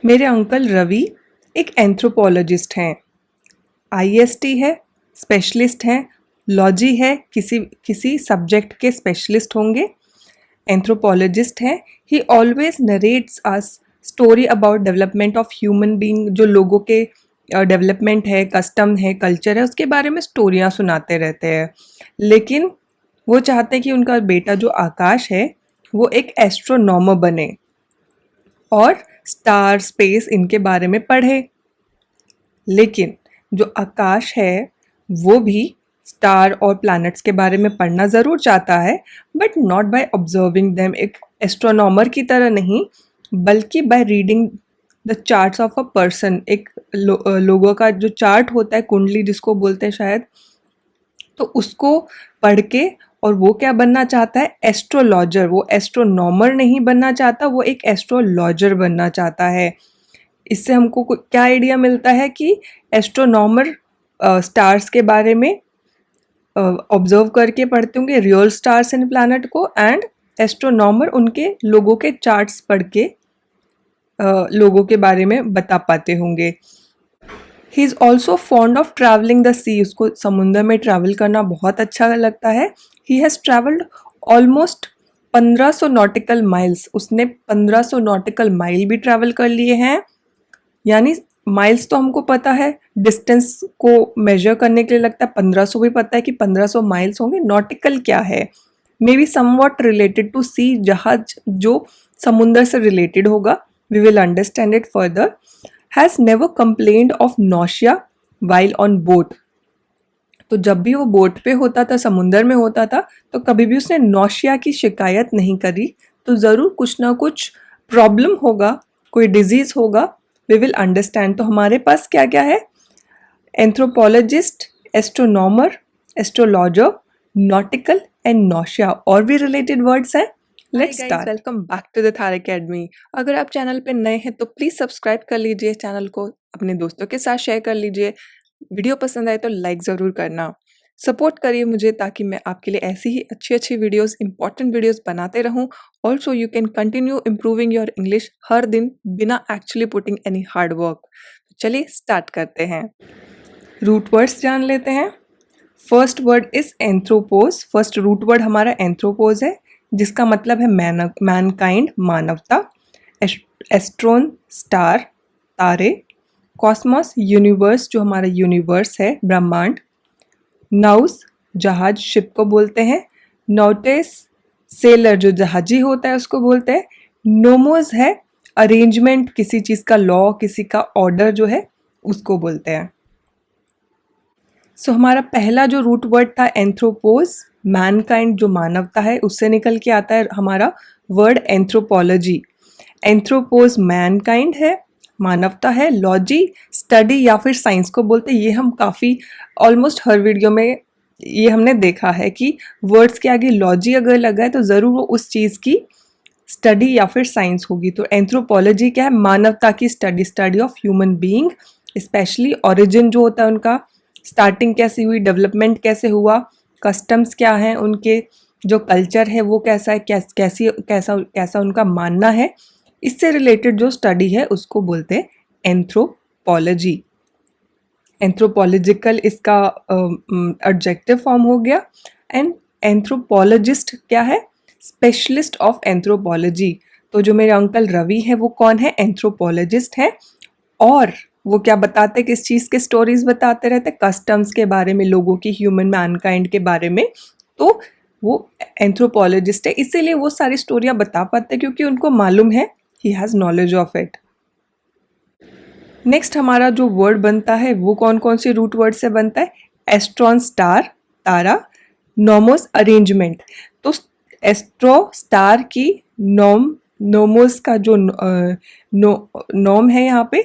मेरे अंकल रवि एक एंथ्रोपोलॉजिस्ट हैं। आईएसटी है, स्पेशलिस्ट हैं। लॉजी है, किसी किसी सब्जेक्ट के स्पेशलिस्ट होंगे। एंथ्रोपोलॉजिस्ट हैं। ही always narrates us story about development of human being. जो लोगों के डेवलपमेंट है, कस्टम है, कल्चर है, उसके बारे में स्टोरियाँ सुनाते रहते हैं। लेकिन वो चाहते हैं कि उनका बेटा जो आकाश है वो एक एस्ट्रोनॉमर बने और स्टार स्पेस इनके बारे में पढ़े। लेकिन जो आकाश है वो भी स्टार और प्लैनेट्स के बारे में पढ़ना ज़रूर चाहता है, but not by observing them. एक एस्ट्रोनॉमर की तरह नहीं, बल्कि by reading the charts of a person. एक लोगों का जो चार्ट होता है, कुंडली जिसको बोलते हैं शायद, तो उसको पढ़ के। और वो क्या बनना चाहता है? एस्ट्रोलॉजर। वो एस्ट्रोनॉमर नहीं बनना चाहता, वो एक एस्ट्रोलॉजर बनना चाहता है। इससे हमको क्या आइडिया मिलता है कि एस्ट्रोनॉमर स्टार्स के बारे में ऑब्जर्व करके पढ़ते होंगे, रियल स्टार्स एंड प्लैनेट को, एंड एस्ट्रोनॉमर उनके लोगों के चार्ट्स पढ़ के लोगों के बारे में बता पाते होंगे। He is also fond of travelling the sea. उसको समुद्र में ट्रैवल करना बहुत अच्छा लगता है। He has travelled almost 1500 nautical miles. उसने 1500 नॉटिकल माइल भी ट्रैवल कर लिए हैं। यानी माइल्स तो हमको पता है, डिस्टेंस को मेजर करने के लिए लगता है। 1500 भी पता है कि 1500 माइल्स होंगे। नॉटिकल क्या है? May be somewhat related to sea, जहाज जो समुंदर से रिलेटेड होगा। We will understand it further. Has never complained of nausea while on boat. तो जब भी वो बोट पे होता था, समुंदर में होता था, तो कभी भी उसने नौशिया की शिकायत नहीं करी। तो ज़रूर कुछ ना कुछ प्रॉब्लम होगा, कोई डिजीज़ होगा। We will understand. तो हमारे पास क्या क्या है? Anthropologist, astronomer, astrologer, nautical and nausea. और भी रिलेटेड वर्ड्स हैं। Let's start. Welcome back to the Thar academy. अगर आप चैनल पे नए हैं तो प्लीज़ सब्सक्राइब कर लीजिए चैनल को, अपने दोस्तों के साथ शेयर कर लीजिए। वीडियो पसंद आए तो लाइक ज़रूर करना। सपोर्ट करिए मुझे ताकि मैं आपके लिए ऐसी ही अच्छी वीडियोस, इंपॉर्टेंट वीडियोस बनाते रहूं। Also you can continue improving your English हर दिन बिना actually putting any hard work. चलिए स्टार्ट करते हैं। रूट वर्ड्स जान लेते हैं। First word is anthropos. First root word हमारा एंथ्रोपोज है, जिसका मतलब है मैनकाइंड, मानवता। एस्ट्रोन, स्टार, तारे। कॉस्मोस, यूनिवर्स, जो हमारा यूनिवर्स है, ब्रह्मांड। नाउस, जहाज, शिप को बोलते हैं। नोटिस, सेलर, जो जहाजी होता है उसको बोलते हैं। नोमोस है अरेंजमेंट, किसी चीज़ का लॉ, किसी का ऑर्डर जो है उसको बोलते हैं। सो हमारा पहला जो रूट वर्ड था एंथ्रोपोज, मैनकाइंड, जो मानवता है, उससे निकल के आता है हमारा वर्ड एंथ्रोपोलॉजी। एंथ्रोपोज मैनकाइंड है, मानवता है। लॉजी, स्टडी या फिर साइंस को बोलते हैं। ये हम काफ़ी ऑलमोस्ट हर वीडियो में ये हमने देखा है कि वर्ड्स के आगे लॉजी अगर लगा है तो ज़रूर वो उस चीज़ की स्टडी या फिर साइंस होगी। तो एंथ्रोपोलॉजी क्या है? मानवता की study, study of human being, specially origin जो होता है उनका, स्टार्टिंग कैसी हुई, डेवलपमेंट कैसे हुआ, कस्टम्स क्या हैं उनके, जो कल्चर है वो कैसा है, कैसा उनका मानना है, इससे रिलेटेड जो स्टडी है उसको बोलते हैं एंथ्रोपोलॉजी। एंथ्रोपोलॉजिकल इसका एडजेक्टिव फॉर्म हो गया। एंड एंथ्रोपोलॉजिस्ट क्या है? Specialist of anthropology. तो जो मेरे अंकल रवि हैं वो कौन है? एंथ्रोपोलॉजिस्ट हैं। और वो क्या बताते, किस चीज़ के स्टोरीज बताते रहते? कस्टम्स के बारे में, लोगों की, ह्यूमन मैनकाइंड के बारे में। तो वो एंथ्रोपोलॉजिस्ट है, इसीलिए वो सारी स्टोरियाँ बता पाते हैं क्योंकि उनको मालूम है, he has knowledge of it. Next हमारा जो वर्ड बनता है वो कौन कौन से रूट वर्ड से बनता है? एस्ट्रॉन, स्टार, तारा। Nomos, arrangement. तो एस्ट्रो, स्टार की नोमोस का जो नोम है यहाँ पे,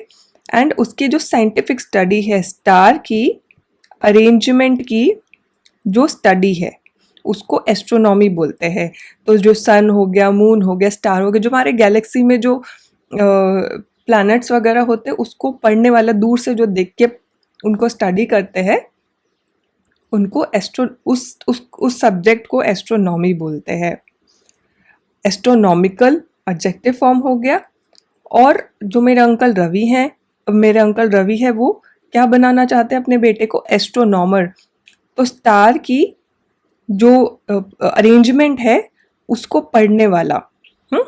एंड उसकी जो साइंटिफिक स्टडी है, स्टार की अरेंजमेंट की जो स्टडी है उसको एस्ट्रोनॉमी बोलते हैं। तो जो सन हो गया, मून हो गया, स्टार हो गया, जो हमारे गैलेक्सी में जो प्लैनेट्स वगैरह होते हैं उसको पढ़ने वाला, दूर से जो देख के उनको स्टडी करते हैं, उनको उस सब्जेक्ट को एस्ट्रोनॉमी बोलते हैं। एस्ट्रोनॉमिकल एडजेक्टिव फॉर्म हो गया। और जो मेरे अंकल रवि है वो क्या बनाना चाहते हैं अपने बेटे को, एस्ट्रोनॉमर। तो स्टार की जो अरेंजमेंट है उसको पढ़ने वाला। हम्म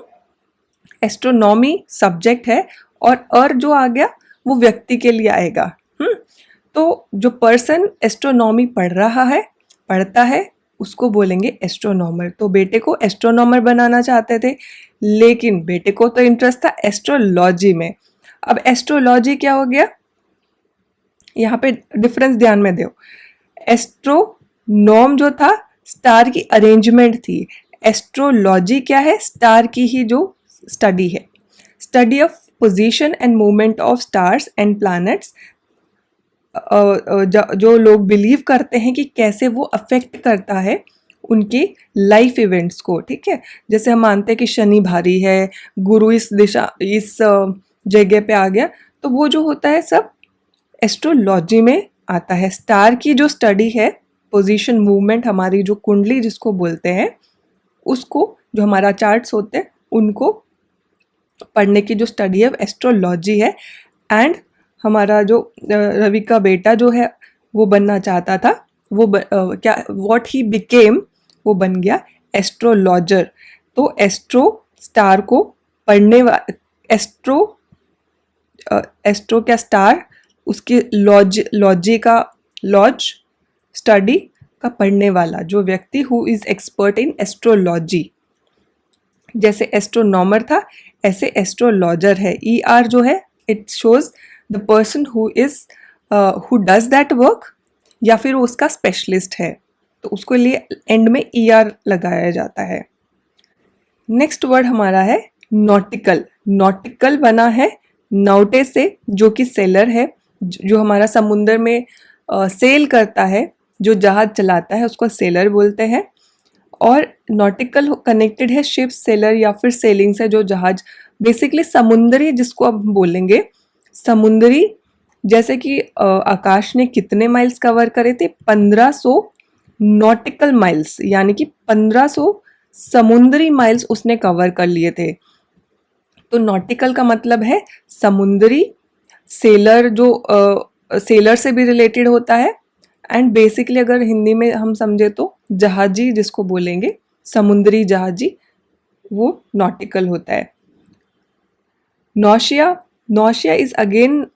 एस्ट्रोनॉमी सब्जेक्ट है और जो आ गया वो व्यक्ति के लिए आएगा। हम्म तो जो पर्सन एस्ट्रोनॉमी पढ़ता है उसको बोलेंगे एस्ट्रोनॉमर। तो बेटे को एस्ट्रोनॉमर बनाना चाहते थे, लेकिन बेटे को तो इंटरेस्ट था एस्ट्रोलॉजी में। अब एस्ट्रोलॉजी क्या हो गया, यहाँ पे डिफरेंस ध्यान में दो। एस्ट्रोनॉम जो था स्टार की अरेंजमेंट थी, एस्ट्रोलॉजी क्या है, स्टार की ही जो स्टडी है, study of position and movement of stars and planets. जो लोग बिलीव करते हैं कि कैसे वो अफेक्ट करता है उनके लाइफ इवेंट्स को। ठीक है, जैसे हम मानते हैं कि शनि भारी है, गुरु इस जगह पे आ गया, तो वो जो होता है सब एस्ट्रोलॉजी में आता है। स्टार की जो स्टडी है, पोजीशन मूवमेंट, हमारी जो कुंडली जिसको बोलते हैं, उसको जो हमारा चार्ट्स होते हैं उनको पढ़ने की जो स्टडी है एस्ट्रोलॉजी है। एंड हमारा जो रवि का बेटा जो है वो बनना चाहता था, वो क्या व्हाट ही बिकेम, वो बन गया एस्ट्रोलॉजर। तो एस्ट्रो स्टार को पढ़ने एस्ट्रो क्या स्टार, उसकी लॉजी का लॉज स्टडी का पढ़ने वाला जो व्यक्ति who is expert in astrology. जैसे एस्ट्रोनॉमर था ऐसे एस्ट्रोलॉजर है। ER जो है it shows the person who does that work, या फिर वो उसका स्पेशलिस्ट है, तो उसको लिए एंड में ER लगाया जाता है। नेक्स्ट वर्ड हमारा है नॉटिकल। नॉटिकल बना है नौटे से, जो कि सेलर है, जो हमारा समुद्र में सेल करता है, जो जहाज चलाता है उसको सेलर बोलते हैं। और नॉटिकल कनेक्टेड है शिप, सेलर या फिर सेलिंग से, जो जहाज बेसिकली समुद्री, जिसको अब बोलेंगे समुद्री। जैसे कि आकाश ने कितने माइल्स कवर करे थे, 1500 नॉटिकल माइल्स, यानी कि 1500 समुद्री माइल्स उसने कवर कर लिए थे। तो नॉटिकल का मतलब है समुद्री, सेलर जो सेलर से भी रिलेटेड होता है, एंड बेसिकली अगर हिंदी में हम समझे तो जहाजी जिसको बोलेंगे, समुद्री जहाजी, वो नॉटिकल होता है। नौशिया, नौशिया इज अगेन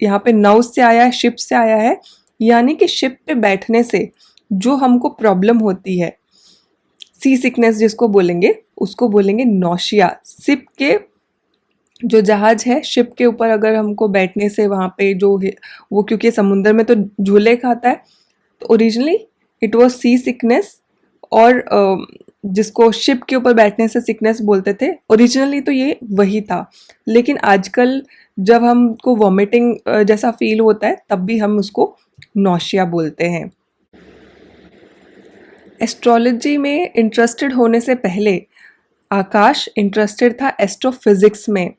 यहाँ पे नौ से आया है, शिप से आया है, यानी कि शिप पे बैठने से जो हमको प्रॉब्लम होती है, सी सिकनेस जिसको बोलेंगे, उसको बोलेंगे नौशिया। शिप के जो जहाज है, शिप के ऊपर अगर हमको बैठने से वहाँ पे जो है वो, क्योंकि समुद्र में तो झूले खाता है, तो originally it was sea sickness, और जिसको शिप के ऊपर बैठने से सिकनेस बोलते थे, ओरिजिनली तो ये वही था। लेकिन आजकल जब हमको वॉमिटिंग जैसा फील होता है तब भी हम उसको नौशिया बोलते हैं। एस्ट्रोलॉजी में इंटरेस्टेड होने से पहले आकाश इंटरेस्टेड था एस्ट्रोफिजिक्स में।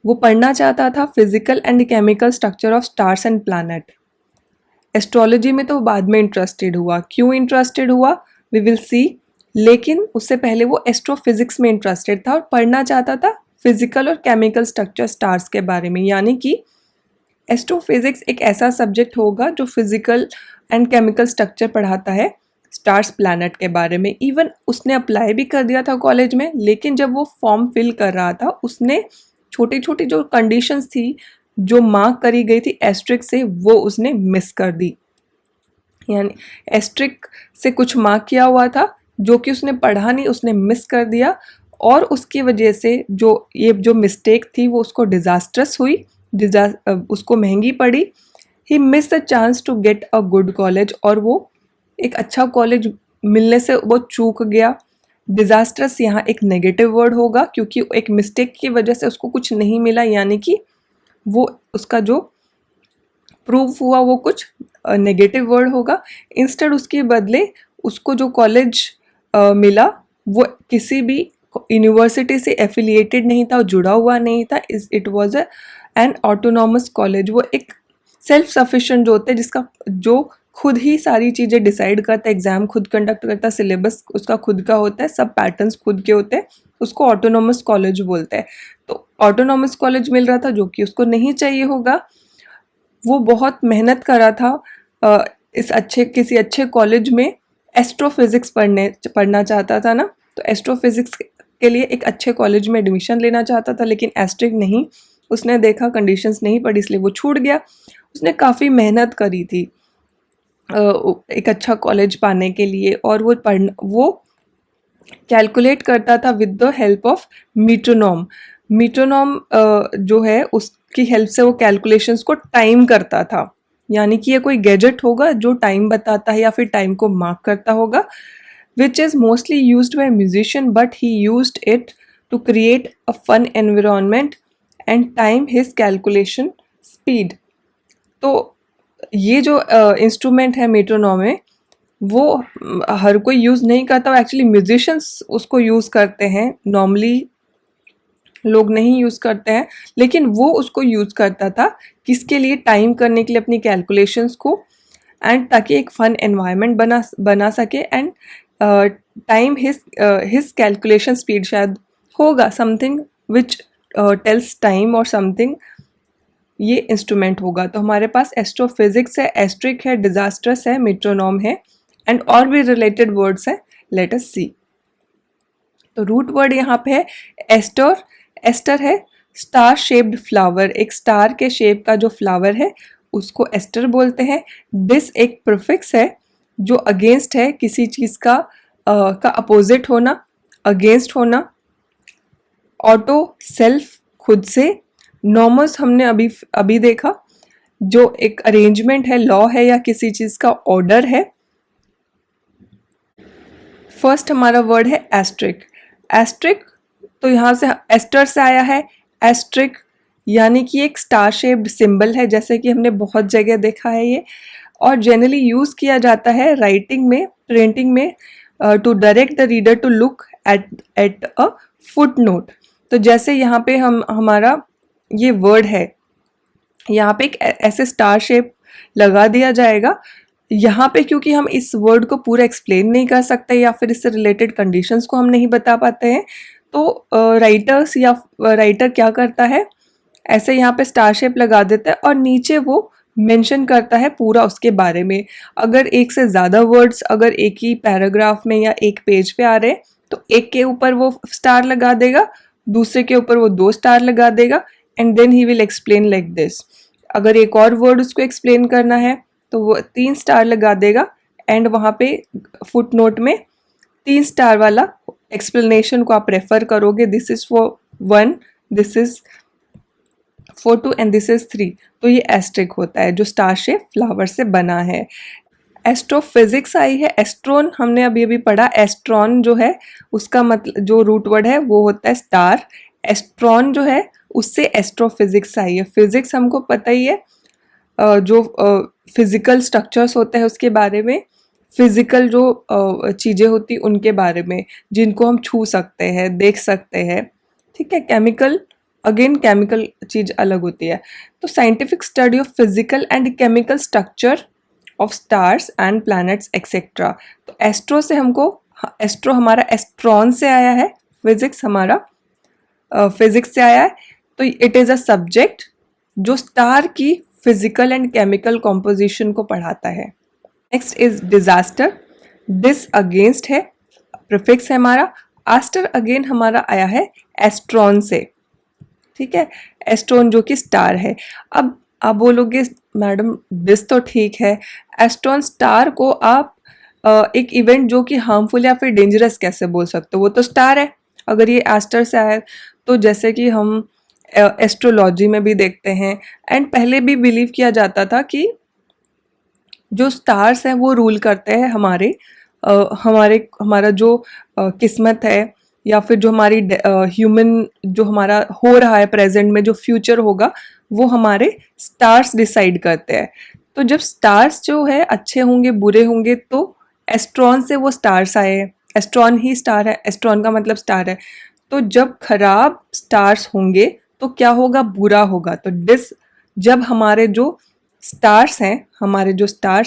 वो पढ़ना चाहता था physical and chemical structure of stars and planet. Astrology में तो बाद में इंटरेस्टेड हुआ, क्यों इंटरेस्टेड हुआ वी विल सी, लेकिन उससे पहले वो एस्ट्रोफिजिक्स में इंटरेस्टेड था और पढ़ना चाहता था फिजिकल और केमिकल स्ट्रक्चर स्टार्स के बारे में। यानी कि एस्ट्रोफिजिक्स एक ऐसा सब्जेक्ट होगा जो फिजिकल एंड केमिकल स्ट्रक्चर पढ़ाता है स्टार्स प्लैनेट के बारे में। इवन उसने अप्लाई भी कर दिया था कॉलेज में, लेकिन जब वो फॉर्म फिल कर रहा था उसने छोटी छोटी जो कंडीशंस थी जो मार्क करी गई थी एस्ट्रिक से, वो उसने मिस कर दी। यानी एस्ट्रिक से कुछ मार्क किया हुआ था जो कि उसने पढ़ा नहीं, उसने मिस कर दिया, और उसकी वजह से जो मिस्टेक थी वो उसको डिजास्ट्रस हुई, उसको महंगी पड़ी। He miss the chance to get a good college, और वो एक अच्छा कॉलेज मिलने से वो चूक गया। डिजास्ट्रस यहाँ एक नेगेटिव वर्ड होगा, क्योंकि एक मिस्टेक की वजह से उसको कुछ नहीं मिला, यानी कि वो उसका जो प्रूफ हुआ वो कुछ नेगेटिव वर्ड होगा। इंस्टेड उसके बदले उसको जो कॉलेज मिला वो किसी भी यूनिवर्सिटी से एफिलिएटेड नहीं था, जुड़ा हुआ नहीं था। It was an autonomous college. वो एक सेल्फ सफिशिएंट जो होता है, जिसका जो खुद ही सारी चीज़ें डिसाइड करता है, एग्जाम खुद कंडक्ट करता है, सिलेबस उसका खुद का होता है, सब पैटर्न्स खुद के होते हैं, उसको ऑटोनॉमस कॉलेज बोलते हैं। तो ऑटोनॉमस कॉलेज मिल रहा था जो कि उसको नहीं चाहिए होगा। वो बहुत मेहनत करा था इस किसी अच्छे कॉलेज में एस्ट्रोफिज़िक्स पढ़ना चाहता था ना, तो एस्ट्रोफिज़िक्स के लिए एक अच्छे कॉलेज में एडमिशन लेना चाहता था, लेकिन एस्ट्रिक नहीं, उसने देखा कंडीशंस नहीं पड़ी इसलिए वो छूट गया। उसने काफ़ी मेहनत करी थी एक अच्छा कॉलेज पाने के लिए, और वो कैलकुलेट करता था विद द हेल्प ऑफ मीट्रोनॉम। मीट्रोनॉम जो है उसकी हेल्प से वो कैलकुलेशंस को टाइम करता था, यानी कि ये कोई गैजेट होगा जो टाइम बताता है या फिर टाइम को मार्क करता होगा, which is mostly used by musician but he used it to create a fun environment and time his calculation speed. तो ये जो इंस्ट्रूमेंट है मेट्रोनॉम है, वो हर कोई यूज़ नहीं करता, एक्चुअली म्यूजिशियंस उसको यूज़ करते हैं, नॉर्मली लोग नहीं यूज़ करते हैं, लेकिन वो उसको यूज़ करता था किसके लिए, टाइम करने के लिए अपनी कैलकुलेशंस को, एंड ताकि एक फन एनवायरनमेंट बना सके, and time his calculation speed शायद होगा समथिंग विच टेल्स टाइम और समथिंग, ये इंस्ट्रूमेंट होगा। तो हमारे पास एस्ट्रोफिजिक्स है, एस्ट्रिक है, डिजास्टर्स है, मेट्रोनॉम है, एंड और भी रिलेटेड वर्ड्स हैं, लेट अस सी। तो रूट वर्ड यहाँ पे है एस्टर। एस्टर है स्टार शेप्ड फ्लावर, एक स्टार के शेप का जो फ्लावर है उसको एस्टर बोलते हैं। दिस एक प्रीफिक्स है जो अगेंस्ट है, किसी चीज़ का अपोजिट होना, अगेंस्ट होना। ऑटो सेल्फ, खुद से। नॉमस हमने अभी अभी देखा, जो एक अरेंजमेंट है, लॉ है या किसी चीज़ का ऑर्डर है। फर्स्ट हमारा वर्ड है एस्ट्रिक। एस्ट्रिक तो यहाँ से एस्टर से आया है, एस्ट्रिक यानी कि एक स्टार शेप्ड सिंबल है, जैसे कि हमने बहुत जगह देखा है ये, और जनरली यूज़ किया जाता है राइटिंग में, प्रिंटिंग में, to direct the reader to look at a foot note. तो जैसे यहाँ पे हमारा ये वर्ड है, यहाँ पे एक ऐसे स्टार शेप लगा दिया जाएगा। यहाँ पे क्योंकि हम इस वर्ड को पूरा एक्सप्लेन नहीं कर सकते या फिर इससे रिलेटेड कंडीशंस को हम नहीं बता पाते हैं, तो राइटर क्या करता है, ऐसे यहाँ पे स्टार शेप लगा देता है और नीचे वो मेंशन करता है पूरा उसके बारे में। अगर एक से ज़्यादा वर्ड्स अगर एक ही पैराग्राफ में या एक पेज पे आ रहे हैं, तो एक के ऊपर वो स्टार लगा देगा, दूसरे के ऊपर वो 2 स्टार लगा देगा, and then he will explain like this. अगर एक और वर्ड उसको एक्सप्लेन करना है तो वो 3 स्टार लगा देगा, एंड वहाँ पे फुट नोट में 3 स्टार वाला एक्सप्लेनेशन को आप रेफर करोगे, this is for 1, this is for 2 and this is 3। तो ये एस्ट्रिक होता है जो स्टार शेप फ्लावर से बना है। एस्ट्रोफिजिक्स आई है, एस्ट्रॉन हमने अभी अभी पढ़ा, एस्ट्रॉन जो है उसका मतलब जो रूट वर्ड है वो होता है स्टार। एस्ट्रॉन जो है उससे एस्ट्रोफिजिक्स आई है। फिजिक्स हमको पता ही है, जो फिजिकल स्ट्रक्चर्स होते हैं उसके बारे में, फिजिकल जो चीज़ें होती उनके बारे में, जिनको हम छू सकते हैं, देख सकते हैं, ठीक है। केमिकल, अगेन केमिकल चीज़ अलग होती है। तो scientific study of physical and chemical structure of stars and planets etcetera. तो एस्ट्रो से हमको, एस्ट्रो हमारा एस्ट्रॉन से आया है, फिजिक्स हमारा फिजिक्स से आया है। तो इट इज़ अ सब्जेक्ट जो स्टार की फिजिकल एंड केमिकल कॉम्पोजिशन को पढ़ाता है। Next is disaster. This against है, प्रीफिक्स है हमारा। आस्टर अगेन हमारा आया है एस्ट्रॉन से, ठीक है। एस्ट्रॉन जो कि स्टार है। अब आप बोलोगे मैडम दिस तो ठीक है, एस्ट्रॉन स्टार को आप एक इवेंट जो कि हार्मफुल या फिर डेंजरस कैसे बोल सकते हो, वो तो स्टार है। अगर ये एस्टर से आया तो जैसे कि हम एस्ट्रोलॉजी में भी देखते हैं, एंड पहले भी बिलीव किया जाता था कि जो स्टार्स हैं वो रूल करते हैं हमारा जो किस्मत है, या फिर जो हमारी ह्यूमन जो हमारा हो रहा है प्रेजेंट में, जो फ्यूचर होगा वो हमारे स्टार्स डिसाइड करते हैं। तो जब स्टार्स जो है अच्छे होंगे बुरे होंगे, तो एस्ट्रॉन से वो स्टार्स आए हैं, एस्ट्रॉन ही स्टार है, एस्ट्रॉन का मतलब स्टार है। तो जब खराब स्टार्स होंगे तो क्या होगा, बुरा होगा। तो जब हमारे जो स्टार्स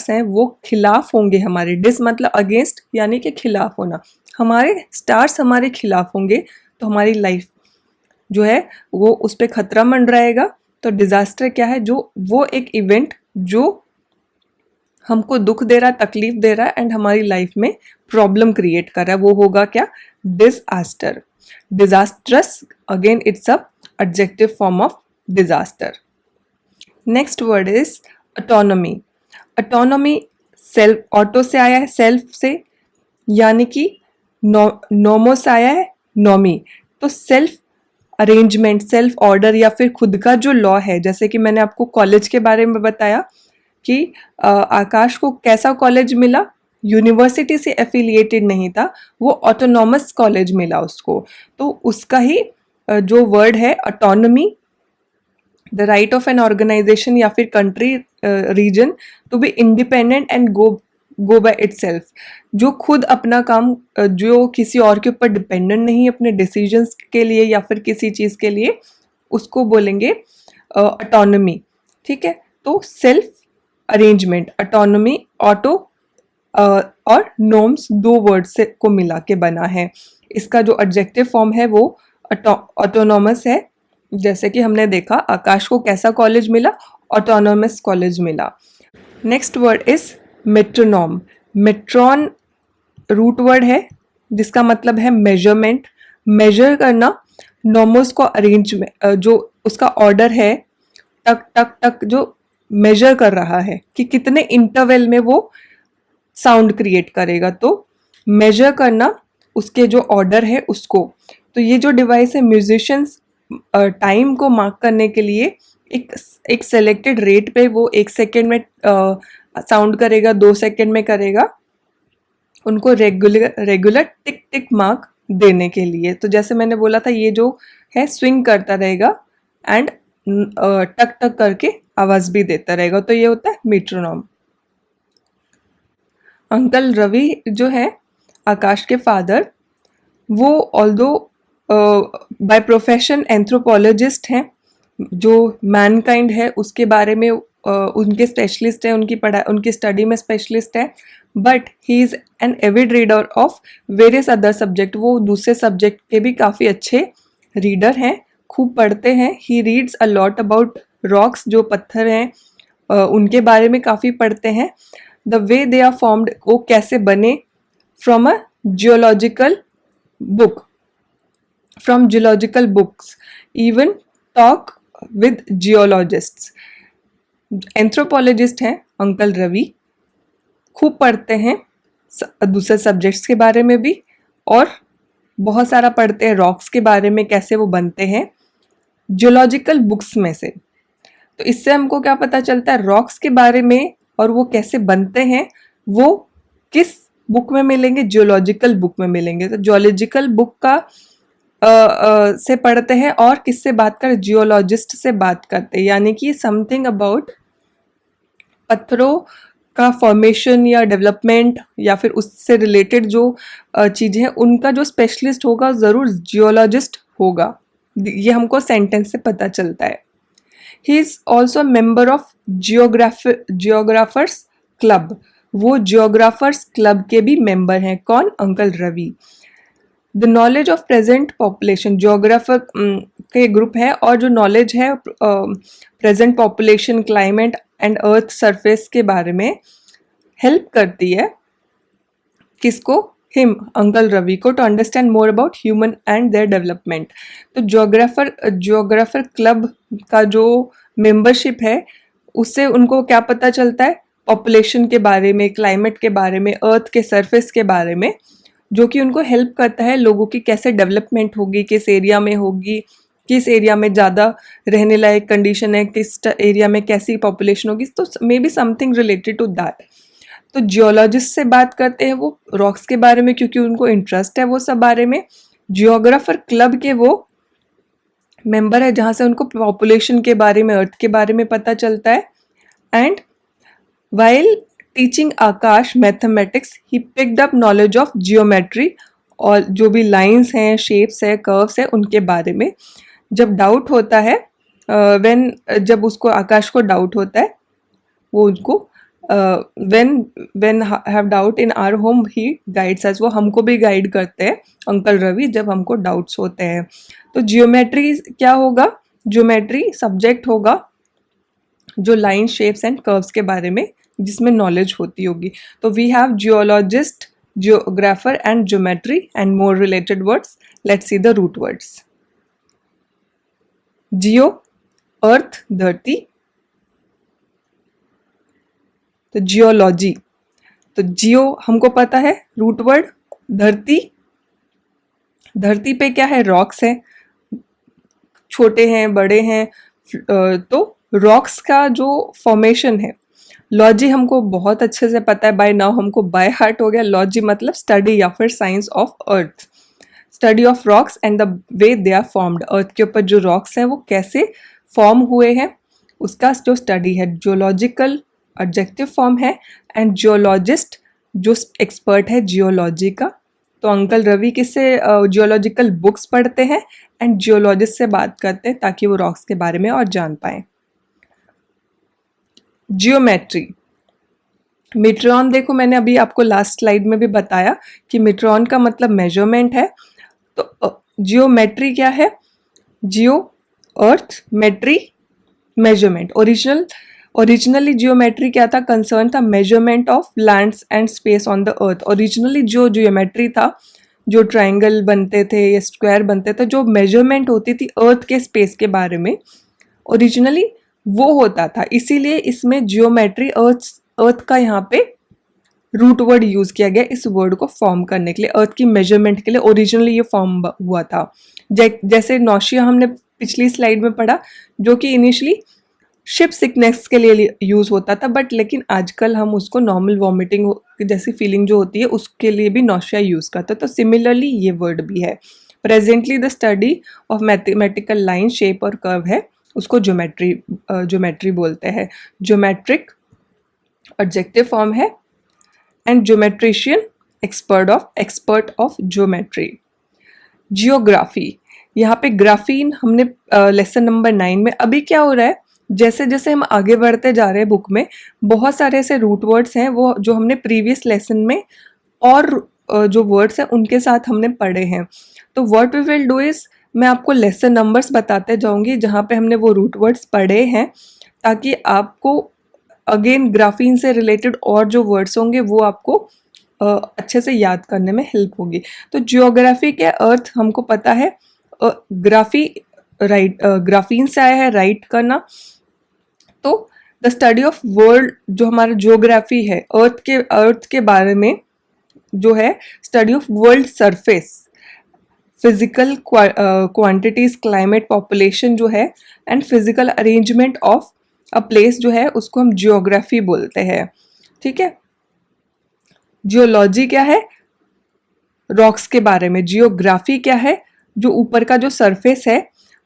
हैं वो खिलाफ होंगे हमारे, डिस मतलब अगेंस्ट यानी कि खिलाफ होना, हमारे स्टार्स हमारे खिलाफ होंगे तो हमारी लाइफ जो है वो उस पर खतरा मंडराएगा। तो डिजास्टर क्या है, जो वो एक इवेंट जो हमको दुख दे रहा है, तकलीफ दे रहा है एंड हमारी लाइफ में प्रॉब्लम क्रिएट कर रहा है, वो होगा क्या, disaster. Disastrous again it's a adjective form of disaster. Next word is autonomy. Autonomy self, auto से आया है सेल्फ से, यानी कि नोमो से आया है नोमी। तो सेल्फ अरेंजमेंट, सेल्फ ऑर्डर या फिर खुद का जो लॉ है, जैसे कि मैंने आपको कॉलेज के बारे में बताया कि आकाश को कैसा कॉलेज मिला, यूनिवर्सिटी से एफिलिएटेड नहीं था, वो ऑटोनॉमस कॉलेज मिला उसको। तो उसका ही जो वर्ड है autonomy, the right of an organization या फिर country region to be independent and go by itself, जो खुद अपना काम जो किसी और के ऊपर डिपेंडेंट नहीं अपने डिसीजंस के लिए या फिर किसी चीज़ के लिए, उसको बोलेंगे ऑटोनॉमी। ठीक है, तो सेल्फ अरेंजमेंट, ऑटोनॉमी, ऑटो और नॉर्म्स दो वर्ड से को मिला के बना है। इसका जो एडजेक्टिव फॉर्म है वो ऑटोनॉमस है। जैसे कि हमने देखा आकाश को कैसा कॉलेज मिला, ऑटोनॉमस कॉलेज मिला। Next word is metronome. Metron root word है जिसका मतलब है मेजरमेंट, मेजर करना। नॉमोस को अरेंज में जो उसका ऑर्डर है, टक टक टक जो मेजर कर रहा है कि कितने इंटरवल में वो साउंड क्रिएट करेगा, तो मेजर करना उसके जो ऑर्डर है उसको। तो ये जो डिवाइस है म्यूजिशियंस टाइम को मार्क करने के लिए एक सेलेक्टेड रेट पे वो 1 सेकेंड में साउंड करेगा, 2 सेकेंड में करेगा, उनको रेगुलर टिक टिक मार्क देने के लिए। तो जैसे मैंने बोला था ये जो है स्विंग करता रहेगा एंड टक टक करके आवाज भी देता रहेगा, तो ये होता है मेट्रोनॉम। अंकल रवि जो है आकाश के फादर, वो ऑल्दो बाय प्रोफेशन एंथ्रोपोलॉजिस्ट हैं, जो मैनकाइंड है उसके बारे में उनके स्पेशलिस्ट है, उनकी पढ़ाई उनकी स्टडी में स्पेशलिस्ट है। But he is an avid reader of various other subject, वो दूसरे सब्जेक्ट के भी काफ़ी अच्छे रीडर हैं, खूब पढ़ते हैं। He reads a lot about rocks, जो पत्थर हैं उनके बारे में काफ़ी पढ़ते हैं। The way they are formed, वो कैसे बने, from a geological book, from geological books, even talk with geologists. Anthropologist हैं अंकल रवि, खूब पढ़ते हैं दूसरे सब्जेक्ट्स के बारे में भी, और बहुत सारा पढ़ते हैं रॉक्स के बारे में, कैसे वो बनते हैं जियोलॉजिकल बुक्स में से। तो इससे हमको क्या पता चलता है, रॉक्स के बारे में और वो कैसे बनते हैं वो किस बुक में मिलेंगे, जियोलॉजिकल बुक में मिलेंगे। तो जियोलॉजिकल बुक का से पढ़ते हैं और किससे बात कर, जियोलॉजिस्ट से बात करते हैं, यानी कि समथिंग अबाउट पत्थरों का फॉर्मेशन या डेवलपमेंट या फिर उससे रिलेटेड जो चीज़ें हैं उनका जो स्पेशलिस्ट होगा ज़रूर जियोलॉजिस्ट होगा। ये हमको सेंटेंस से पता चलता है। He is also member of geographers club, वो जियोग्राफर्स क्लब के भी मेंबर हैं। कौन, uncle Ravi. The knowledge of present population, geographer के ग्रुप है, और जो नॉलेज है present population, climate and earth surface के बारे में हेल्प करती है किसको, हिम अंकल रवि को, to understand more about human and their development. तो जियोग्राफर क्लब का जो मेंबरशिप है उससे उनको क्या पता चलता है, पॉपुलेशन के बारे में, क्लाइमेट के बारे में, अर्थ के सरफेस के बारे में, जो कि उनको हेल्प करता है लोगों की कैसे डेवलपमेंट होगी, किस एरिया में होगी, किस एरिया में ज़्यादा रहने लायक कंडीशन है, किस एरिया में कैसी पॉपुलेशन होगी, तो may be something related to that. तो जियोलॉजिस्ट से बात करते हैं वो रॉक्स के बारे में, क्योंकि उनको इंटरेस्ट है वो सब बारे में। जियोग्राफर क्लब के वो मेंबर है जहाँ से उनको पॉपुलेशन के बारे में, अर्थ के बारे में पता चलता है। And while teaching Akash mathematics, he picked up knowledge of geometry, और जो भी लाइंस हैं, शेप्स है, कर्व्स है, उनके बारे में। जब डाउट होता है जब उसको आकाश को डाउट होता है वो उनको when have doubt in our home he guides us, वो हमको भी गाइड करते हैं अंकल रवि जब हमको डाउट्स होते हैं। तो जियोमेट्री क्या होगा? ज्योमेट्री सब्जेक्ट होगा जो लाइन शेप्स एंड कर्व्स के बारे में जिसमें नॉलेज होती होगी। तो we have geologist, geographer and geometry and more related words. Let's see the root words. Geo earth धरती, तो जियोलॉजी, तो जियो हमको पता है रूट वर्ड, धरती, धरती पे क्या है? रॉक्स है, छोटे हैं बड़े हैं, तो रॉक्स का जो फॉर्मेशन है। लॉजी हमको बहुत अच्छे से पता है, बाय नाउ हमको बाय हार्ट हो गया। लॉजी मतलब स्टडी या फिर science of earth, study of rocks and the way they are formed. Earth के ऊपर जो रॉक्स हैं वो कैसे फॉर्म हुए हैं उसका जो स्टडी है। जियोलॉजिकल एडजेक्टिव फॉर्म है, एंड जियोलॉजिस्ट जो एक्सपर्ट है जियोलॉजी का। तो अंकल रवि किससे जियोलॉजिकल बुक्स पढ़ते हैं एंड जियोलॉजिस्ट से बात करते हैं ताकि वो रॉक्स के बारे में और जान पाए। जियोमेट्री, मीट्रॉन, देखो मैंने अभी आपको लास्ट स्लाइड में भी बताया कि मीट्रॉन का मतलब मेजरमेंट है। तो जियोमेट्री क्या है? जियो अर्थ, मेट्री मेजरमेंट। ओरिजिनली जियोमेट्री क्या था? कंसर्न था measurement of lands and space on the earth. Originally जो जियोमेट्री था, जो ट्राइंगल बनते थे या स्क्वायर बनते थे, जो मेजरमेंट होती थी अर्थ के स्पेस के बारे में, ओरिजिनली वो होता था। इसीलिए इसमें जियोमेट्री अर्थ का यहाँ पे रूट वर्ड यूज किया गया इस वर्ड को फॉर्म करने के लिए, अर्थ की मेजरमेंट के लिए ओरिजिनली ये फॉर्म हुआ था। जैसे नौशिया हमने पिछली स्लाइड में पढ़ा, जो कि इनिशियली शिप सिकनेस के लिए यूज होता था, बट लेकिन आजकल हम उसको नॉर्मल वॉमिटिंग जैसी फीलिंग जो होती है उसके लिए भी नौशिया यूज करते हैं। तो सिमिलरली ये वर्ड भी है। Presently the study of mathematical line, shape और कर्व है, उसको ज्योमेट्री बोलते हैं। ज्योमेट्रिक एडजेक्टिव फॉर्म है, and geometrician expert of geometry. Geography, यहाँ पे ग्राफीन हमने लेसन नंबर 9 में, अभी क्या हो रहा है जैसे जैसे हम आगे बढ़ते जा रहे हैं बुक में, बहुत सारे ऐसे रूट वर्ड्स हैं वो जो हमने प्रीवियस लेसन में और जो वर्ड्स हैं उनके साथ हमने पढ़े हैं। तो what we will do is, मैं आपको लेसन नंबर्स बताते जाऊंगी जहाँ पे हमने वो रूट वर्ड्स पढ़े हैं, ताकि आपको अगेन ग्राफीन से रिलेटेड और जो वर्ड्स होंगे वो आपको अच्छे से याद करने में हेल्प होगी। तो जियोग्राफी के अर्थ हमको पता है, ग्राफी राइट, ग्राफीन से आया है राइट करना। तो द स्टडी ऑफ वर्ल्ड, जो हमारा जियोग्राफी है अर्थ के बारे में जो है, study of world surface, physical quantities, climate, population जो है, and physical arrangement of a place जो है उसको हम जियोग्राफी बोलते हैं। ठीक है। जियोलॉजी क्या है? रॉक्स के बारे में। जियोग्राफी क्या है? जो ऊपर का जो सरफेस है,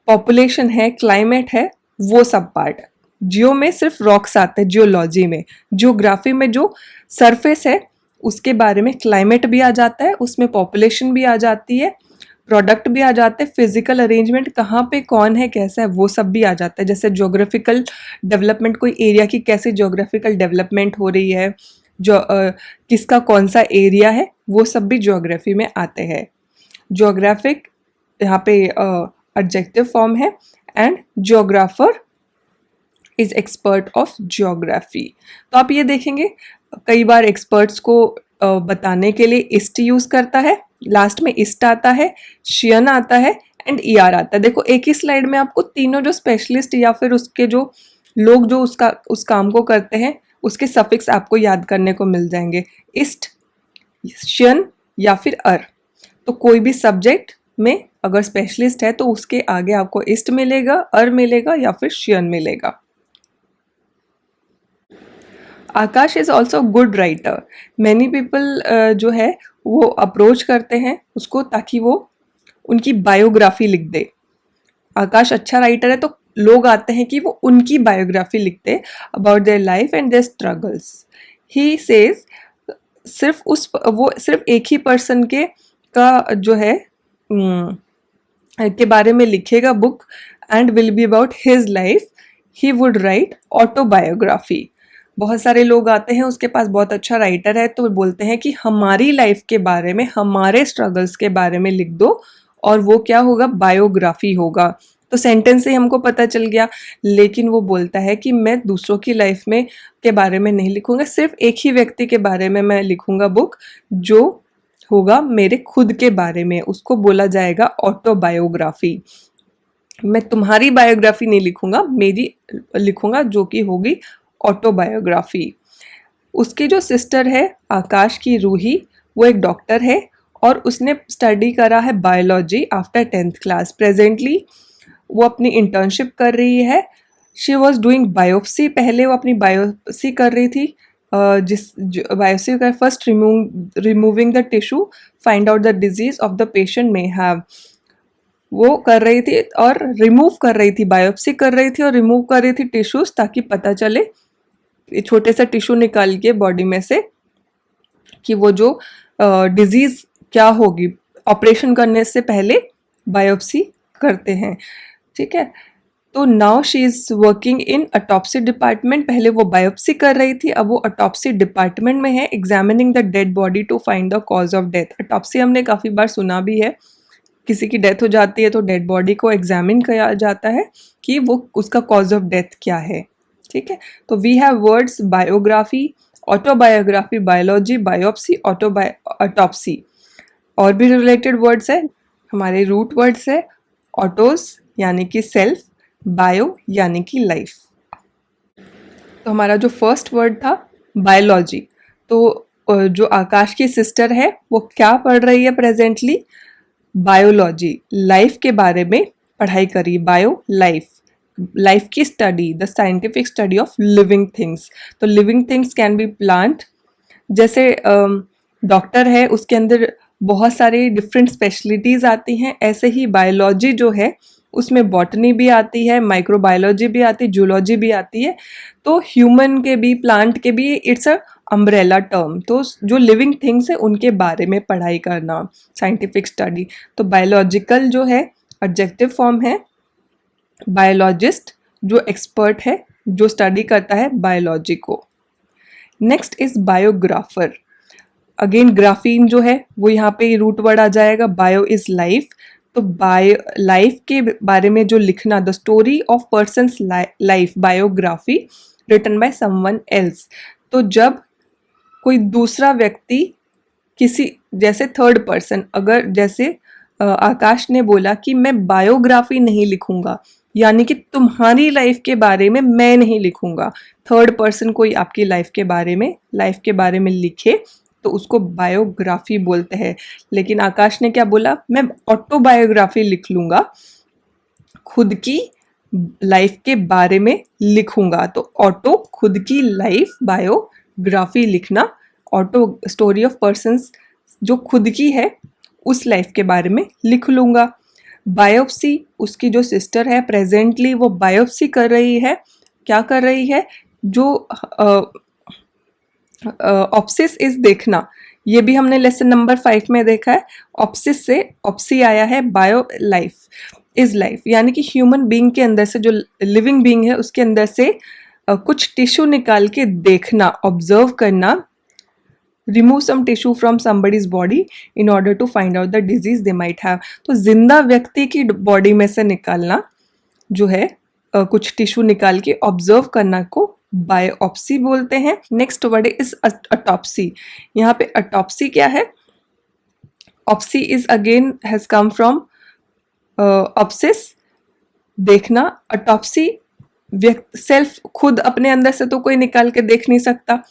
पॉपुलेशन है, क्लाइमेट है, वो सब पार्ट। जियो में सिर्फ रॉक्स आते हैं, जियोलॉजी में। जियोग्राफी में जो सरफेस है उसके बारे में, क्लाइमेट भी आ जाता है उसमें, पॉपुलेशन भी आ जाती है, प्रोडक्ट भी आ जाते हैं, फिजिकल अरेंजमेंट कहाँ पे कौन है कैसा है वो सब भी आ जाता है। जैसे ज्योग्राफिकल डेवलपमेंट, कोई एरिया की कैसे ज्योग्राफिकल डेवलपमेंट हो रही है, जो किसका कौन सा एरिया है, वो सब भी ज्योग्राफी में आते हैं। ज्योग्राफिक यहाँ पे एडजेक्टिव फॉर्म है, and geographer is expert of geography. तो आप ये देखेंगे कई बार एक्सपर्ट्स को बताने के लिए इस्ट यूज करता है, लास्ट में इस्ट आता है, शियन आता है, एंड ईआर आता है। देखो एक ही स्लाइड में आपको तीनों जो स्पेशलिस्ट या फिर उसके जो लोग जो उस काम को करते हैं उसके सफिक्स आपको याद करने को मिल जाएंगे, इस्ट, शियन या फिर अर। तो कोई भी सब्जेक्ट में अगर स्पेशलिस्ट है तो उसके आगे आपको इस्ट मिलेगा, अर मिलेगा या फिर शियन मिलेगा। Akash is also good writer. Many people जो है वो अप्रोच करते हैं उसको ताकि वो उनकी बायोग्राफी लिख दे। आकाश अच्छा राइटर है तो लोग आते हैं कि वो उनकी बायोग्राफी लिखते about their life and there struggles. He says वो सिर्फ एक ही पर्सन का जो है के बारे में लिखेगा book, and will be about his life. He would write autobiography. बहुत सारे लोग आते हैं, उसके पास बहुत अच्छा राइटर है, तो वो बोलते हैं कि हमारी लाइफ के बारे में, हमारे स्ट्रगल्स के बारे में लिख दो, और वो क्या होगा, बायोग्राफी होगा। तो सेंटेंस से हमको पता चल गया। लेकिन वो बोलता है कि मैं दूसरों की लाइफ में के बारे में नहीं लिखूंगा, सिर्फ एक ही व्यक्ति के बारे में मैं लिखूंगा बुक, जो होगा मेरे खुद के बारे में, उसको बोला जाएगा ऑटोबायोग्राफी। मैं तुम्हारी बायोग्राफी नहीं लिखूंगा, मेरी लिखूंगा, जो कि होगी ऑटोबायोग्राफी। उसकी जो सिस्टर है आकाश की, रूही, वो एक डॉक्टर है और उसने स्टडी करा है biology after 10th class. Presently वो अपनी इंटर्नशिप कर रही है। शी वॉज डूइंग बायोप्सी, पहले वो अपनी बायोप्सी कर रही थी, जिस बायोप्सी का first removing the tissue, find out the disease of the patient may have, वो कर रही थी और रिमूव कर रही थी, बायोप्सी कर रही थी और रिमूव कर रही थी टिश्यूज, ताकि पता चले छोटे से टिश्यू निकाल के बॉडी में से कि वो जो डिजीज क्या होगी। ऑपरेशन करने से पहले बायोप्सी करते हैं, ठीक है। तो now she is working in autopsy department. पहले वो बायोप्सी कर रही थी, अब वो ऑटोप्सी डिपार्टमेंट में है, examining the dead body to find the cause of death. Autopsy हमने काफ़ी बार सुना भी है, किसी की डेथ हो जाती है तो डेड बॉडी को एग्जामिन किया जाता है कि वो उसका कॉज ऑफ डेथ क्या है, ठीक है। तो we have words biography, autobiography, biology, biopsy, autopsy. और भी रिलेटेड वर्ड्स है, हमारे रूट वर्ड्स है ऑटोस यानी कि सेल्फ, बायो यानी कि लाइफ। तो हमारा जो फर्स्ट वर्ड था बायोलॉजी, तो जो आकाश की सिस्टर है वो क्या पढ़ रही है प्रेजेंटली, बायोलॉजी, लाइफ के बारे में पढ़ाई करी। बायो लाइफ, लाइफ की study, the scientific study of living things. तो living things can be plant, जैसे डॉक्टर है उसके अंदर बहुत सारी डिफरेंट स्पेशलिटीज आती हैं, ऐसे ही बायोलॉजी जो है उसमें बॉटनी भी आती है, माइक्रोबायोलॉजी भी आती है, जूलॉजी भी आती है। तो ह्यूमन के भी, प्लांट के भी, इट्स अ अम्ब्रेला टर्म। तो जो लिविंग थिंग्स है उनके बारे में पढ़ाई करना, साइंटिफिक स्टडी। तो बायोलॉजिकल जो है एडजेक्टिव फॉर्म है बायोलॉजिस्ट, जो एक्सपर्ट है, जो स्टडी करता है बायोलॉजी को। Next is biographer. Again graphein जो है वो यहाँ पे रूट वर्ड आ जाएगा, बायो इज लाइफ। तो बायो लाइफ के बारे में जो लिखना, the story of person's life, biography written by someone else. तो जब कोई दूसरा व्यक्ति किसी, जैसे थर्ड पर्सन, अगर जैसे आकाश ने बोला कि मैं बायोग्राफी नहीं लिखूंगा, यानी कि तुम्हारी लाइफ के बारे में मैं नहीं लिखूंगा। थर्ड पर्सन कोई आपकी लाइफ के बारे में लिखे तो उसको बायोग्राफी बोलते हैं। लेकिन आकाश ने क्या बोला, मैं ऑटोबायोग्राफी लिख लूंगा, खुद की लाइफ के बारे में लिखूंगा। तो ऑटो खुद की लाइफ, बायोग्राफी लिखना, ऑटो स्टोरी ऑफ पर्सन्स जो खुद की है उस लाइफ के बारे में लिख लूंगा। बायोप्सी, उसकी जो सिस्टर है प्रेजेंटली वो बायोप्सी कर रही है। क्या कर रही है, जो ऑप्सिस इज देखना, ये भी हमने लेसन नंबर 5 में देखा है। ऑप्सिस से ऑप्सी आया है, बायो लाइफ इज लाइफ, यानी कि ह्यूमन बीइंग के अंदर से, जो लिविंग बीइंग है उसके अंदर से कुछ टिश्यू निकाल के देखना, ऑब्जर्व करना, remove some tissue from somebody's body in order to find out the disease they might have. तो जिंदा व्यक्ति की बॉडी में से निकालना जो है, कुछ टिश्यू निकाल के ऑब्जर्व करना को बायोप्सी बोलते हैं। Next word is autopsy. यहाँ पे ऑटोप्सी क्या है, opsy is again has come from opsis, देखना। ऑटोप्सी सेल्फ, खुद अपने अंदर से तो कोई निकाल के देख नहीं सकता,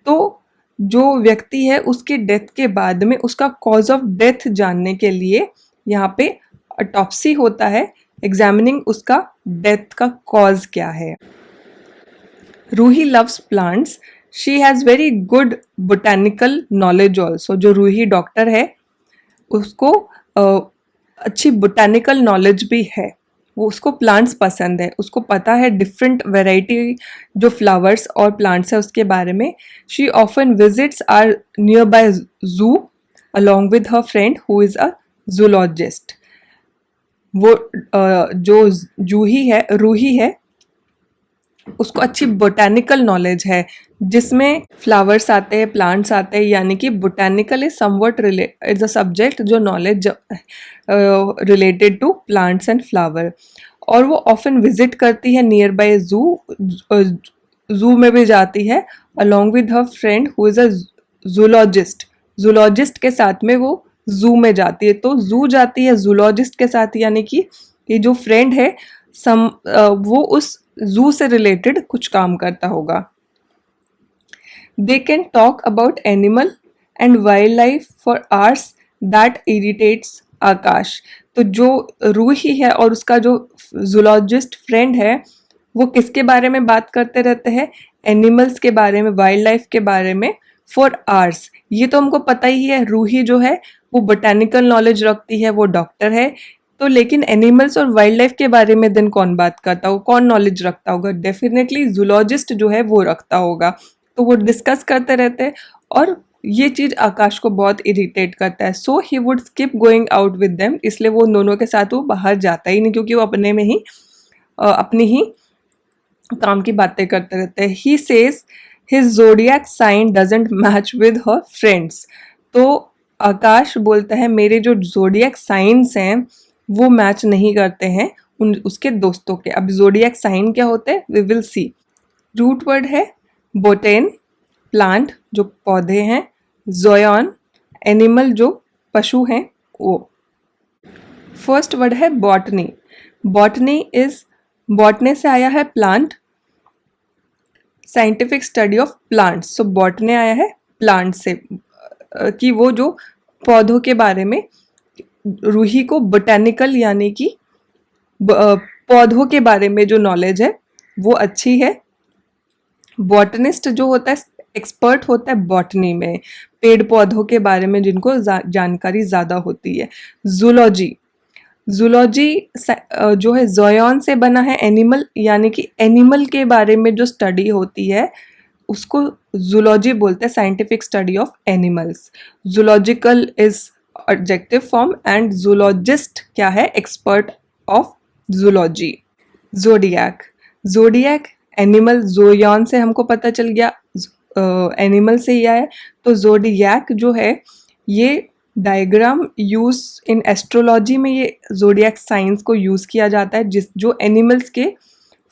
तो जो व्यक्ति है उसके डेथ के बाद में उसका कॉज ऑफ डेथ जानने के लिए यहाँ पे ऑटोप्सी होता है, एग्जामिनिंग उसका डेथ का कॉज क्या है। Ruhi loves plants, she has very good botanical knowledge also. जो रूही डॉक्टर है उसको अच्छी बोटेनिकल नॉलेज भी है, वो उसको प्लांट्स पसंद है, उसको पता है डिफरेंट वेराइटी जो फ्लावर्स और प्लांट्स है उसके बारे में। She often visits are nearby zoo along with her friend who is a zoologist. वो जो रूही है उसको अच्छी बोटैनिकल नॉलेज है, जिसमें फ्लावर्स आते हैं, प्लांट्स आते हैं, यानी कि botanical is somewhat is a subject जो knowledge related to plants and flower. और वो ऑफन विजिट करती है नियर बाय जू में भी जाती है along with her friend who is a zoologist. Zoologist के साथ में वो जू में जाती है, तो जू जाती है जूलॉजिस्ट के साथ, यानी कि ये जो फ्रेंड है वो उस जू से रिलेटेड कुछ काम करता होगा। They can talk about animal and wildlife for hours, that irritates Akash. तो जो रूही है और उसका जो जूलॉजिस्ट फ्रेंड है वो किसके बारे में बात करते रहते हैं? एनिमल्स के बारे में, वाइल्ड लाइफ के बारे में फॉर आवर्स। ये तो हमको पता ही है, रूही जो है वो बोटैनिकल नॉलेज रखती है, वो डॉक्टर है। तो लेकिन एनिमल्स और वाइल्ड लाइफ के बारे में दिन कौन बात करता होगा, कौन नॉलेज रखता होगा? डेफिनेटली जूलॉजिस्ट जो है वो रखता होगा। तो वो डिस्कस करते रहते हैं और ये चीज आकाश को बहुत इरिटेट करता है। So he would skip going out with them, इसलिए वो दोनों के साथ वो बाहर जाता ही नहीं, क्योंकि वो अपने में ही अपनी ही काम की बातें करते रहते हैं। He says his zodiac sign doesn't match with her friends. तो आकाश बोलता है मेरे जो जोडियक साइंस हैं वो मैच नहीं करते हैं उसके दोस्तों के। अब जोडियक साइन क्या होते हैं we will see. Root word है बोटेन, प्लांट जो पौधे हैं, जोयन एनिमल जो पशु हैं वो। फर्स्ट वर्ड है बॉटनी। बॉटनी इज, बॉटनी से आया है plant, scientific study of plants. So botany आया है प्लांट से, कि वो जो पौधों के बारे में, रूही को बोटैनिकल यानी कि पौधों के बारे में जो नॉलेज है वो अच्छी है। बॉटनिस्ट जो होता है एक्सपर्ट होता है बॉटनी में, पेड़ पौधों के बारे में जिनको जानकारी ज़्यादा होती है। जूलॉजी, जूलॉजी जो है जोयन से बना है एनिमल, यानी कि एनिमल के बारे में जो स्टडी होती है उसको जूलॉजी बोलते हैं, scientific study of animals. Zoological is adjective form and zoologist क्या है? Expert of zoology. Zodiac, zodiac animal, join से हमको पता चल गया एनिमल से ही आया। तो जोडियक जो है ये डायग्राम यूज इन एस्ट्रोलॉजी में, ये जोडियक साइंस को यूज किया जाता है, जिस जो एनिमल्स के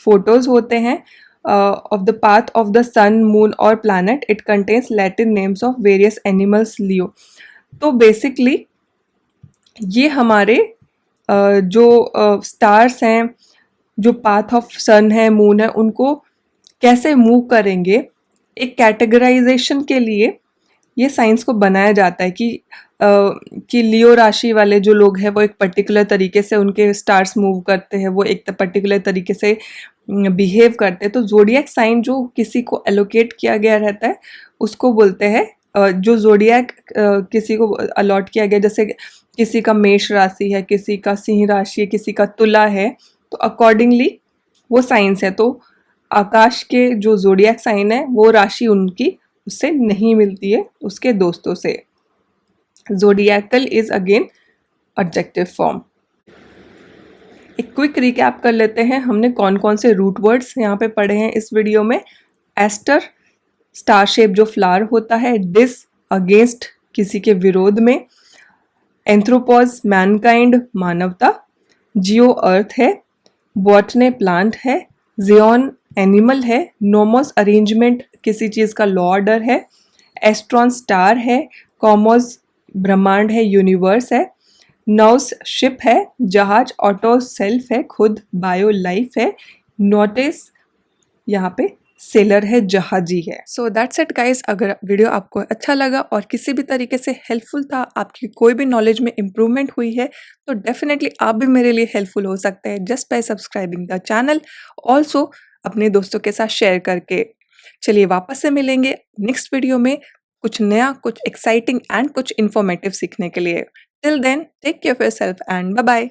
फोटोज होते हैं of the path of the sun, moon और planet. It contains Latin names of various animals Leo. तो बेसिकली ये हमारे जो स्टार्स हैं, जो पाथ ऑफ सन है, मून है, उनको कैसे मूव करेंगे, एक कैटेगराइजेशन के लिए ये साइंस को बनाया जाता है कि लियो राशि वाले जो लोग हैं वो एक पर्टिकुलर तरीके से उनके स्टार्स मूव करते हैं, वो एक पर्टिकुलर तरीके से बिहेव करते हैं। तो जोडियक साइन जो किसी को एलोकेट किया गया रहता है उसको बोलते हैं, जो जोडियक किसी को अलॉट किया गया, जैसे किसी का मेष राशि है, किसी का सिंह राशि है, किसी का तुला है, तो अकॉर्डिंगली वो साइंस है। तो आकाश के जो जोडियक साइन है वो राशि उनकी उससे नहीं मिलती है, उसके दोस्तों से। जोडियकल इज अगेन एडजेक्टिव फॉर्म। एक क्विक रिकैप कर लेते हैं, हमने कौन कौन से रूट वर्ड्स यहाँ पे पढ़े हैं इस वीडियो में। एस्टर, स्टार शेप जो फ्लावर होता है। डिस, अगेंस्ट, किसी के विरोध में। एंथ्रोपॉज, मैनकाइंड, मानवता। जियो, अर्थ है। बॉटने, प्लांट है। जियोन, एनिमल है। नोमोस, अरेंजमेंट, किसी चीज़ का लॉ ऑर्डर है। एस्ट्रॉन, स्टार है। कॉमोस, ब्रह्मांड है, यूनिवर्स है। नौस, शिप है। जहाज, ऑटो, सेल्फ है, खुद। बायो, लाइफ है। नोटिस, यहाँ पे सेलर है, जहाजी है। So that's it guys. अगर वीडियो आपको अच्छा लगा और किसी भी तरीके से हेल्पफुल था, आपकी कोई भी नॉलेज में इम्प्रूवमेंट हुई है, तो डेफिनेटली आप भी मेरे लिए हेल्पफुल हो सकते हैं just by subscribing the channel, also अपने दोस्तों के साथ शेयर करके। चलिए वापस से मिलेंगे नेक्स्ट वीडियो में कुछ नया, कुछ एक्साइटिंग एंड कुछ इन्फॉर्मेटिव सीखने के लिए। Till then take care of yourself and bye bye.